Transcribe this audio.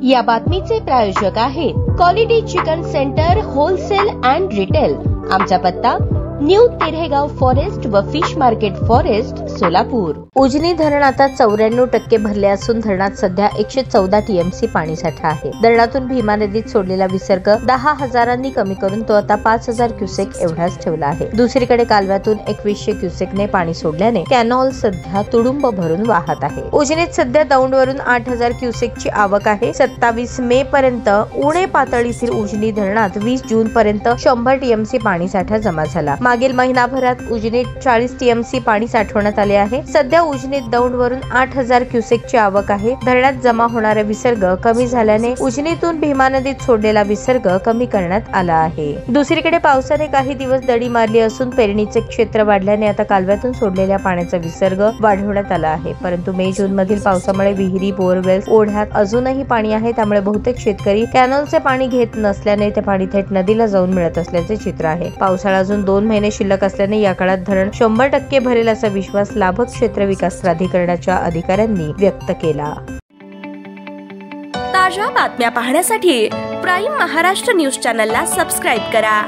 या बातमीचे प्रायोजक आहेत quality chicken centre wholesale and retail. आमचा पत्ता न्यू तिरेगाव फॉरेस्ट व fish market forest Solapur. Ujani धरण आता 94% भरले असून धरणात सध्या 114 टीएमसी पाणीसाठा आहे। धरणातून भीमा नदीत सोडलेला विसर्ग 10,000 कमी करून तो आता 5,000 क्युसेक एवढाच ठेवला आहे। दुसरीकडे कालव्यातून 2100 क्युसेकने पाणी सोडल्याने कॅनॉल सध्या तुडुंब भरून वाहत आहे। उजनीत सध्या दौंडवरून 8,000 क्युसेकची आवक आहे। 27 मे पर्यंत उणे पातळीतील उजनी धरणात 20 जून पर्यंत 100 टीएमसी पाणीसाठा जमा झाला। मागील महिनाभरात उजनीत 40 टीएमसी पाणी साठवण्यात आले आहे। सध्या उजनीत दौंडवरून 8,000 क्युसेकची आवक आहे। धरणात जमा होणारा विसर्ग कमी झाल्याने उजनीतून भीमा नदीत सोडलेला विसर्ग कमी करण्यात आला आहे। दुसरीकडे पावसाने काही दिवस दडी मारली असून पेरणीचे क्षेत्र वाढल्याने आता कालव्यातून सोडलेल्या पाण्याचा विसर्ग वाढवण्यात आला आहे। परंतु मे जून मधील पावसामुळे विहिरी बोरवेल्स ओढ्यात अजूनही पाणी आहे। त्यामुळे बहुतेक शेतकरी कॅनलचे पाणी घेत नसल्याने ते पाणी थेट नदीला जाऊन मिळत असल्याचे चित्र आहे। पावसाळा अजून 2 महिने शिल्लक असल्याने या काळात धरण 100% भरेल असा विश्वास लाभक क्षेत्र विकास प्राधिकरणाच्या अधिकाऱ्यांनी व्यक्त केला। ताज्या बातम्या पाहण्यासाठी प्राईम महाराष्ट्र न्यूज चॅनलला सबस्क्राईब करा।